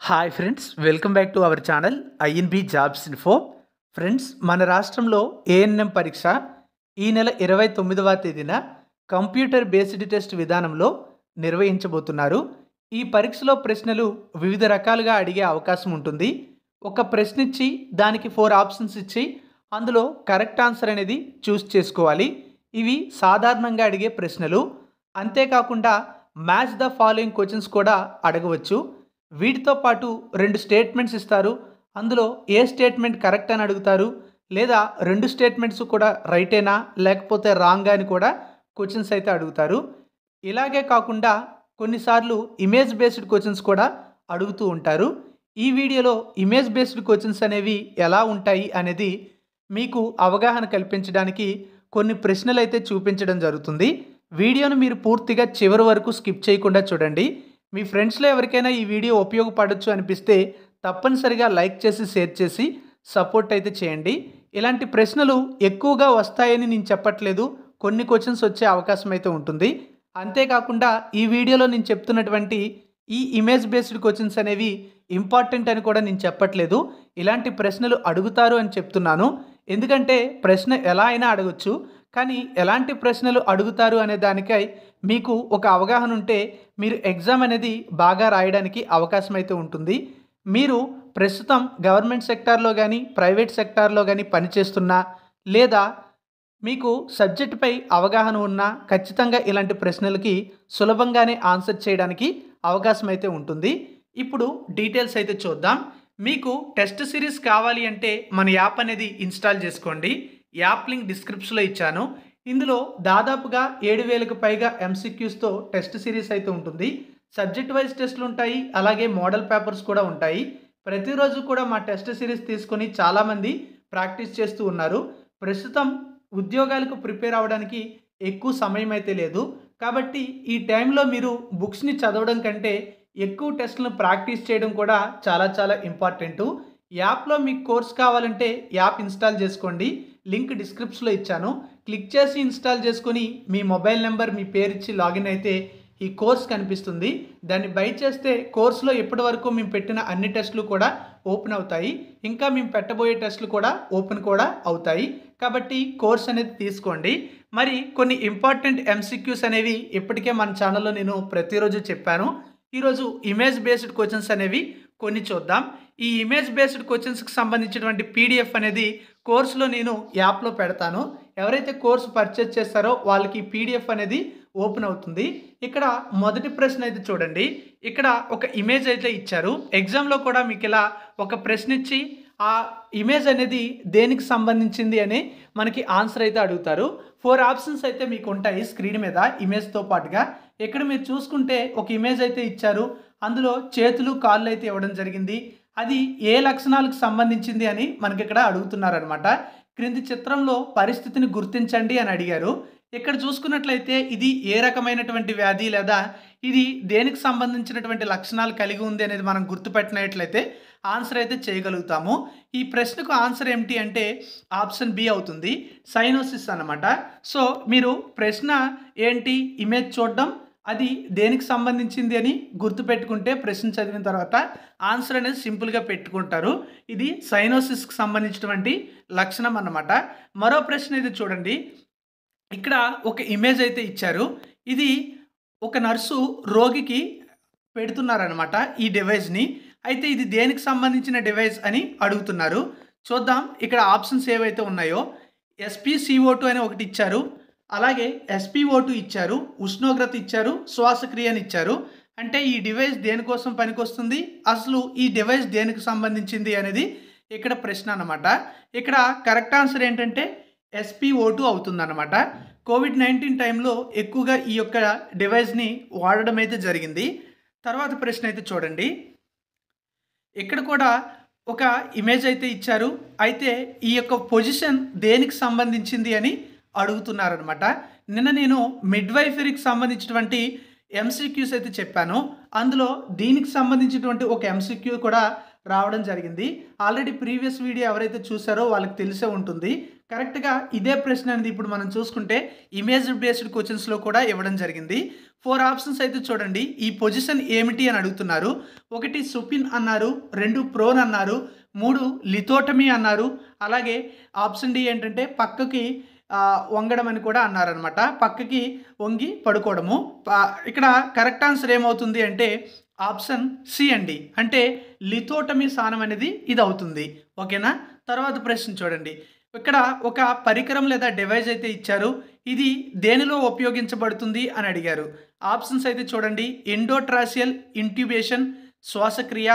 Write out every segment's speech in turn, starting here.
Hi friends, welcome back to our channel INB jobs info. Friends, మన రాష్ట్రంలో ANM పరీక్ష ఈ నెల 29వ తేదీన కంప్యూటర్ బేస్డ్ టెస్ట్ విధానంలో నిర్వహించబోతున్నారు. ఈ పరీక్షలో ప్రశ్నలు వివిధ రకాలుగా అడిగే అవకాశం ఉంటుంది. ఒక ప్రశ్న ఇచ్చి దానికి 4 ఆప్షన్స్ ఇచ్చి అందులో కరెక్ట్ ఆన్సర్ అనేది చూస్ చేసుకోవాలి. ఇవి సాధారణంగా అడిగే ప్రశ్నలు. అంతేకాకుండా మ్యాచ్ ద ఫాలోయింగ్ క్వశ్చన్స్ కూడా అడగవచ్చు. వీటితో పాటు 2 స్టేట్మెంట్స్ ఇస్తారు. అందులో ఏ స్టేట్మెంట్ కరెక్ట్ అని అడుగుతారు, లేదా 2 స్టేట్మెంట్స్ కూడా రైటేనా లేకపోతే రాంగ్ అని కూడా క్వశ్చన్స్ అయితే అడుగుతారు. ఇలాగే కాకుండా కొన్నిసార్లు ఇమేజ్ బేస్డ్ క్వశ్చన్స్ కూడా అడుగుతూ ఉంటారు. ఈ వీడియోలో ఇమేజ్ బేస్డ్ క్వశ్చన్స్ అనేవి ఎలా ఉంటాయి అనేది మీకు అవగాహన కల్పించడానికి కొన్ని ప్రశ్నలు అయితే చూపించడం జరుగుతుంది. వీడియోను మీరు పూర్తిగా చివరి వరకు స్కిప్ చేయకుండా చూడండి. మీ ఫ్రెండ్స్లో ఎవరికైనా ఈ వీడియో ఉపయోగపడవచ్చు అనిపిస్తే తప్పనిసరిగా లైక్ చేసి షేర్ చేసి సపోర్ట్ అయితే చేయండి. ఇలాంటి ప్రశ్నలు ఎక్కువగా వస్తాయని నేను చెప్పట్లేదు, కొన్ని క్వశ్చన్స్ వచ్చే అవకాశం అయితే ఉంటుంది. అంతేకాకుండా ఈ వీడియోలో నేను చెప్తున్నటువంటి ఈ ఇమేజ్ బేస్డ్ క్వశ్చన్స్ అనేవి ఇంపార్టెంట్ అని కూడా నేను చెప్పట్లేదు. ఇలాంటి ప్రశ్నలు అడుగుతారు అని చెప్తున్నాను. ఎందుకంటే ప్రశ్న ఎలా అయినా అడగచ్చు, కానీ ఎలాంటి ప్రశ్నలు అడుగుతారు అనే దానికై మీకు ఒక అవగాహన ఉంటే మీరు ఎగ్జామ్ అనేది బాగా రాయడానికి అవకాశం అయితే ఉంటుంది. మీరు ప్రస్తుతం గవర్నమెంట్ సెక్టార్లో కానీ ప్రైవేట్ సెక్టార్లో కానీ పనిచేస్తున్నా, లేదా మీకు సబ్జెక్టుపై అవగాహన ఉన్నా ఖచ్చితంగా ఇలాంటి ప్రశ్నలకి సులభంగానే ఆన్సర్ చేయడానికి అవకాశం అయితే ఉంటుంది. ఇప్పుడు డీటెయిల్స్ అయితే చూద్దాం. మీకు టెస్ట్ సిరీస్ కావాలి అంటే మన యాప్ అనేది ఇన్స్టాల్ చేసుకోండి. యాప్ లింక్ డిస్క్రిప్షన్లో ఇచ్చాను. ఇందులో దాదాపుగా 7,000కు పైగా ఎంసీక్యూస్తో టెస్ట్ సిరీస్ అయితే ఉంటుంది. సబ్జెక్ట్ వైజ్ టెస్టులు ఉంటాయి, అలాగే మోడల్ పేపర్స్ కూడా ఉంటాయి. ప్రతిరోజు కూడా మా టెస్ట్ సిరీస్ తీసుకొని చాలామంది ప్రాక్టీస్ చేస్తూ ఉన్నారు. ప్రస్తుతం ఉద్యోగాలకు ప్రిపేర్ అవ్వడానికి ఎక్కువ సమయం అయితే లేదు. కాబట్టి ఈ టైంలో మీరు బుక్స్ని చదవడం కంటే ఎక్కువ టెస్టులను ప్రాక్టీస్ చేయడం కూడా చాలా ఇంపార్టెంటు. యాప్లో మీకు కోర్స్ కావాలంటే యాప్ ఇన్స్టాల్ చేసుకోండి. లింక్ డిస్క్రిప్షన్లో ఇచ్చాను. క్లిక్ చేసి ఇన్స్టాల్ చేసుకొని మీ మొబైల్ నెంబర్, మీ పేరు ఇచ్చి లాగిన్ అయితే ఈ కోర్స్ కనిపిస్తుంది. దాన్ని బై చేస్తే కోర్సులో ఇప్పటి వరకు మేము పెట్టిన అన్ని టెస్టులు కూడా ఓపెన్ అవుతాయి. ఇంకా మేము పెట్టబోయే టెస్టులు కూడా ఓపెన్ కూడా అవుతాయి. కాబట్టి కోర్స్ అనేది తీసుకోండి. మరి కొన్ని ఇంపార్టెంట్ ఎంసీక్యూస్ అనేవి ఇప్పటికే మన ఛానల్లో నేను ప్రతిరోజు చెప్పాను. ఈరోజు ఇమేజ్ బేస్డ్ క్వశ్చన్స్ అనేవి కొన్ని చూద్దాం. ఈ ఇమేజ్ బేస్డ్ క్వశ్చన్స్కి సంబంధించినటువంటి పీడిఎఫ్ అనేది కోర్సులో నేను యాప్లో పెడతాను. ఎవరైతే కోర్సు పర్చేజ్ చేస్తారో వాళ్ళకి పీడిఎఫ్ అనేది ఓపెన్ అవుతుంది. ఇక్కడ మొదటి ప్రశ్న అయితే చూడండి. ఇక్కడ ఒక ఇమేజ్ అయితే ఇచ్చారు. ఎగ్జామ్లో కూడా మీకు ఇలా ఒక ప్రశ్న ఇచ్చి ఆ ఇమేజ్ అనేది దేనికి సంబంధించింది అని మనకి ఆన్సర్ అయితే అడుగుతారు. 4 ఆప్షన్స్ అయితే మీకు ఉంటాయి స్క్రీన్ మీద ఇమేజ్తో పాటుగా. ఇక్కడ మీరు చూసుకుంటే ఒక ఇమేజ్ అయితే ఇచ్చారు. అందులో చేతులు, కాళ్ళు అయితే ఇవ్వడం జరిగింది. అది ఏ లక్షణాలకు సంబంధించింది అని మనకి ఇక్కడ అడుగుతున్నారనమాట. క్రింది చిత్రంలో పరిస్థితిని గుర్తించండి అని అడిగారు. ఇక్కడ చూసుకున్నట్లయితే ఇది ఏ రకమైనటువంటి వ్యాధి, లేదా ఇది దేనికి సంబంధించినటువంటి లక్షణాలు కలిగి ఉంది అనేది మనం గుర్తుపెట్టినట్లయితే ఆన్సర్ అయితే చేయగలుగుతాము. ఈ ప్రశ్నకు ఆన్సర్ ఏమిటి అంటే ఆప్షన్ బి అవుతుంది, సైనోసిస్ అన్నమాట. సో మీరు ప్రశ్న ఏంటి, ఇమేజ్ చూడడం, అది దేనికి సంబంధించింది అని గుర్తుపెట్టుకుంటే ప్రశ్న చదివిన తర్వాత ఆన్సర్ అనేది సింపుల్గా పెట్టుకుంటారు. ఇది సైనోసిస్కి సంబంధించినటువంటి లక్షణం అన్నమాట. మరో ప్రశ్న అయితే చూడండి. ఇక్కడ ఒక ఇమేజ్ అయితే ఇచ్చారు. ఇది ఒక నర్సు రోగికి పెడుతున్నారనమాట ఈ డివైస్ని. అయితే ఇది దేనికి సంబంధించిన డివైస్ అని అడుగుతున్నారు. చూద్దాం ఇక్కడ ఆప్షన్స్ ఏవైతే ఉన్నాయో. SpCO2 అని ఒకటి ఇచ్చారు, అలాగే SpO2 ఇచ్చారు, ఉష్ణోగ్రత ఇచ్చారు, శ్వాసక్రియ అని ఇచ్చారు. అంటే ఈ డివైస్ దేనికోసం పనికొస్తుంది, అసలు ఈ డివైస్ దేనికి సంబంధించింది అనేది ఇక్కడ ప్రశ్న అన్నమాట. ఇక్కడ కరెక్ట్ ఆన్సర్ ఏంటంటే SpO2 అవుతుందన్నమాట. కోవిడ్-19 టైంలో ఎక్కువగా ఈ యొక్క డివైస్ని వాడడం అయితే జరిగింది. తర్వాత ప్రశ్న అయితే చూడండి. ఇక్కడ కూడా ఒక ఇమేజ్ అయితే ఇచ్చారు. అయితే ఈ యొక్క పొజిషన్ దేనికి సంబంధించింది అని అడుగుతున్నారనమాట. నిన్న నేను మిడ్వైఫరీకి సంబంధించినటువంటి ఎంసీక్యూస్ అయితే చెప్పాను. అందులో దీనికి సంబంధించినటువంటి ఒక ఎంసీక్యూ కూడా రావడం జరిగింది. ఆల్రెడీ ప్రీవియస్ వీడియో ఎవరైతే చూసారో వాళ్ళకి తెలిసే ఉంటుంది. కరెక్ట్గా ఇదే ప్రశ్న అనేది ఇప్పుడు మనం చూసుకుంటే ఇమేజ్ బేస్డ్ క్వశ్చన్స్లో కూడా ఇవ్వడం జరిగింది. 4 ఆప్షన్స్ అయితే చూడండి. ఈ పొజిషన్ ఏమిటి అని అడుగుతున్నారు. 1 సుపిన్ అన్నారు, 2 ప్రోన్ అన్నారు, 3 లిథోటమీ అన్నారు, అలాగే ఆప్షన్ డి ఏంటంటే పక్కకి వంగడం అని కూడా అన్నారనమాట. పక్కకి వంగి పడుకోవడము. ఇక్కడ కరెక్ట్ ఆన్సర్ ఏమవుతుంది అంటే ఆప్షన్ సి అండి. అంటే లిథోటమీ స్థానం అనేది ఇది అవుతుంది. ఓకేనా. తర్వాత ప్రశ్న చూడండి. ఇక్కడ ఒక పరికరం లేదా డివైస్ అయితే ఇచ్చారు. ఇది దేనిలో ఉపయోగించబడుతుంది అని అడిగారు. ఆప్షన్స్ అయితే చూడండి. ఎండోట్రాసియల్ ఇంట్యూబేషన్, శ్వాసక్రియ,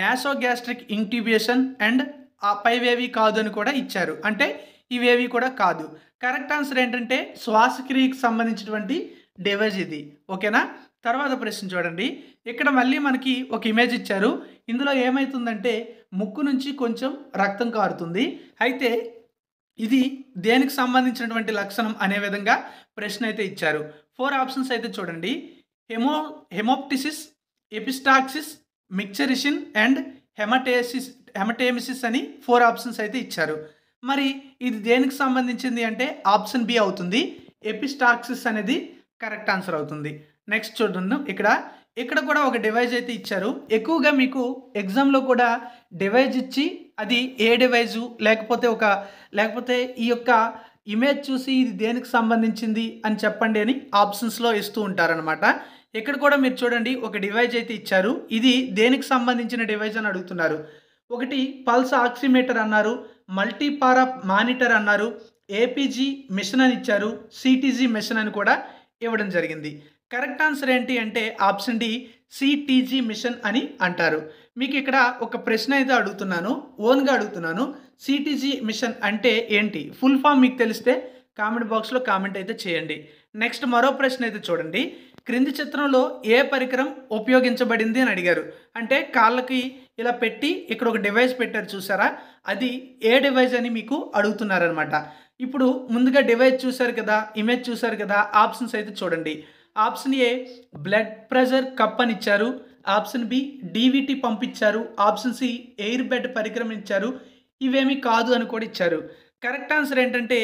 నాసోగ్యాస్ట్రిక్ ఇంట్యూబేషన్ అండ్ పైవేవి కాదు అని కూడా ఇచ్చారు. అంటే ఇవేవి కూడా కాదు. కరెక్ట్ ఆన్సర్ ఏంటంటే శ్వాసక్రియకి సంబంధించినటువంటి డివైస్ ఇది. ఓకేనా. తర్వాత ప్రశ్న చూడండి. ఇక్కడ మళ్ళీ మనకి ఒక ఇమేజ్ ఇచ్చారు. ఇందులో ఏమవుతుందంటే ముక్కు నుంచి కొంచెం రక్తం కారుతుంది. అయితే ఇది దేనికి సంబంధించినటువంటి లక్షణం అనే విధంగా ప్రశ్న అయితే ఇచ్చారు. 4 ఆప్షన్స్ అయితే చూడండి. హెమోప్టిసిస్, ఎపిస్టాక్సిస్, మిక్చరిషన్ అండ్ హెమటేమిసిస్ అని 4 ఆప్షన్స్ అయితే ఇచ్చారు. మరి ఇది దేనికి సంబంధించింది అంటే ఆప్షన్ బి అవుతుంది. ఎపిస్టాక్సిస్ అనేది కరెక్ట్ ఆన్సర్ అవుతుంది. నెక్స్ట్ చూడండి. ఇక్కడ కూడా ఒక డివైజ్ అయితే ఇచ్చారు. ఎక్కువగా మీకు ఎగ్జామ్లో కూడా డివైజ్ ఇచ్చి అది ఏ డివైజు లేకపోతే ఈ యొక్క ఇమేజ్ చూసి ఇది దేనికి సంబంధించింది అని చెప్పండి అని ఆప్షన్స్లో ఇస్తూ ఉంటారనమాట. ఇక్కడ కూడా మీరు చూడండి ఒక డివైజ్ అయితే ఇచ్చారు. ఇది దేనికి సంబంధించిన డివైజ్ అని అడుగుతున్నారు. 1 పల్స్ ఆక్సిమీటర్ అన్నారు, మల్టీపారా మానిటర్ అన్నారు, ఏపీజీ మిషన్ అని ఇచ్చారు, సిటీజీ మిషన్ అని కూడా ఇవ్వడం జరిగింది. కరెక్ట్ ఆన్సర్ ఏంటి అంటే ఆప్షన్ డి సిటీజీ మిషన్ అని అంటారు. మీకు ఇక్కడ ఒక ప్రశ్న అయితే అడుగుతున్నాను, ఓన్గా అడుగుతున్నాను. సిటీజీ మిషన్ అంటే ఏంటి? ఫుల్ ఫామ్ మీకు తెలిస్తే కామెంట్ బాక్స్లో కామెంట్ అయితే చేయండి. నెక్స్ట్ మరో ప్రశ్న అయితే చూడండి. క్రింది చిత్రంలో ఏ పరికరం ఉపయోగించబడింది అని అడిగారు. అంటే కాళ్ళకి ఇలా పెట్టి ఇక్కడ ఒక డివైస్ పెట్టారు చూసారా, అది ఏ డివైస్ అని మీకు అడుగుతున్నారనమాట. ఇప్పుడు ముందుగా డివైస్ చూసారు కదా, ఇమేజ్ చూసారు కదా, ఆప్షన్స్ అయితే చూడండి. Option A blood pressure cup అని ఇచ్చారు, ఆప్షన్ బి డీవీటీ పంప్ ఇచ్చారు, ఆప్షన్ సి ఎయిర్ బెడ్ పరికరం ఇచ్చారు, ఇవేమీ కాదు అని కూడా ఇచ్చారు. కరెక్ట్ ఆన్సర్ ఏంటంటే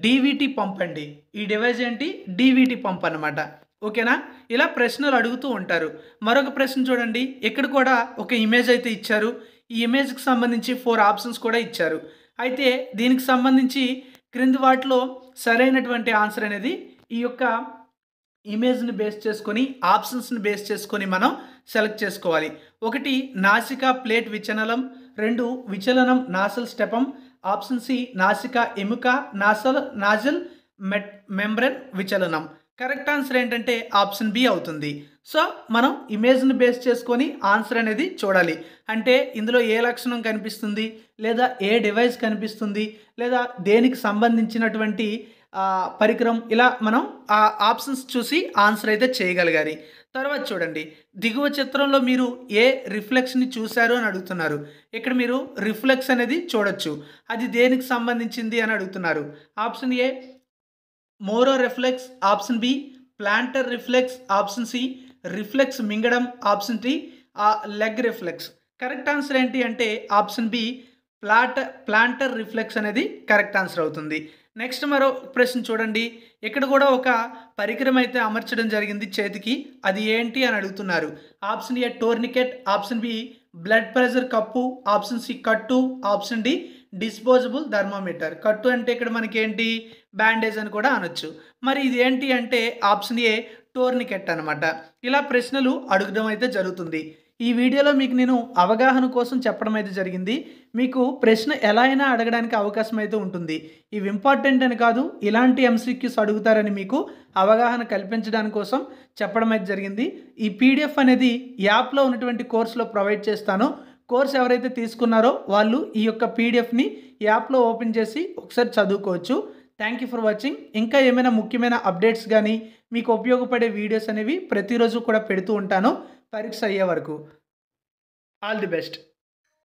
డీవీటీ పంప్ అండి. ఈ డివైస్ ఏంటి? డీవీటీ పంప్ అనమాట. ఓకేనా. ఇలా ప్రశ్నలు అడుగుతూ ఉంటారు. మరొక ప్రశ్న చూడండి. ఇక్కడ కూడా ఒక ఇమేజ్ అయితే ఇచ్చారు. ఈ ఇమేజ్కి సంబంధించి 4 ఆప్షన్స్ కూడా ఇచ్చారు. అయితే దీనికి సంబంధించి క్రింది వాటిలో సరైనటువంటి ఆన్సర్ అనేది ఈ యొక్క ఇమేజ్ని బేస్ చేసుకొని ఆప్షన్స్ని బేస్ చేసుకొని మనం సెలెక్ట్ చేసుకోవాలి. 1 నాసికా ప్లేట్ విచలనం, 2 విచలనం నాసల్ స్టెపం, ఆప్షన్ సి నాసిక ఎముక నాజల్ మెంబ్రేన్ విచలనం. కరెక్ట్ ఆన్సర్ ఏంటంటే ఆప్షన్ బి అవుతుంది. సో మనం ఇమేజ్ని బేస్ చేసుకొని ఆన్సర్ అనేది చూడాలి. అంటే ఇందులో ఏ లక్షణం కనిపిస్తుంది, లేదా ఏ డివైస్ కనిపిస్తుంది, లేదా దేనికి సంబంధించినటువంటి పరికరం, ఇలా మనం ఆ ఆప్షన్స్ చూసి ఆన్సర్ అయితే చేయగలగాలి. తర్వాత చూడండి. దిగువ చిత్రంలో మీరు ఏ రిఫ్లెక్స్ని చూశారు అని అడుగుతున్నారు. ఇక్కడ మీరు రిఫ్లెక్స్ అనేది చూడొచ్చు. అది దేనికి సంబంధించింది అని అడుగుతున్నారు. Option A Moro reflex, option B plantar reflex, option C reflex మింగడం, option D leg reflex. Correct answer ఏంటి అంటే ఆప్షన్ బి ప్లాంటర్ రిఫ్లెక్స్ అనేది కరెక్ట్ ఆన్సర్ అవుతుంది. నెక్స్ట్ మరో ప్రశ్న చూడండి. ఇక్కడ కూడా ఒక పరికరం అయితే అమర్చడం జరిగింది చేతికి. అది ఏంటి అని అడుగుతున్నారు. Option A tourniquet, option B blood pressure cup, option C కట్టు, ఆప్షన్ డి డిస్పోజబుల్ థర్మోమీటర్. కట్టు అంటే ఇక్కడ మనకి ఏంటి? బ్యాండేజ్ అని కూడా అనొచ్చు. మరి ఇది ఏంటి అంటే ఆప్షన్ ఏ టోర్నికెట్ అనమాట. ఇలా ప్రశ్నలు అడగడం అయితే జరుగుతుంది. ఈ వీడియోలో మీకు నేను అవగాహన కోసం చెప్పడం అయితే జరిగింది. మీకు ప్రశ్న ఎలా అయినా అడగడానికి అవకాశం అయితే ఉంటుంది. ఇవి ఇంపార్టెంట్ అని కాదు, ఇలాంటి ఎంసీక్యూస్ అడుగుతారని మీకు అవగాహన కల్పించడానికి కోసం చెప్పడం అయితే జరిగింది. ఈ పీడిఎఫ్ అనేది యాప్లో ఉన్నటువంటి కోర్సులో ప్రొవైడ్ చేస్తాను. కోర్స్ ఎవరైతే తీసుకున్నారో వాళ్ళు ఈ యొక్క పీడిఎఫ్ని యాప్లో ఓపెన్ చేసి ఒకసారి చదువుకోవచ్చు. Thank you for watching. ఇంకా ఏమైనా ముఖ్యమైన అప్డేట్స్ కానీ మీకు ఉపయోగపడే వీడియోస్ అనేవి ప్రతిరోజు కూడా పెడుతూ ఉంటాను పరీక్ష అయ్యే వరకు. All the best.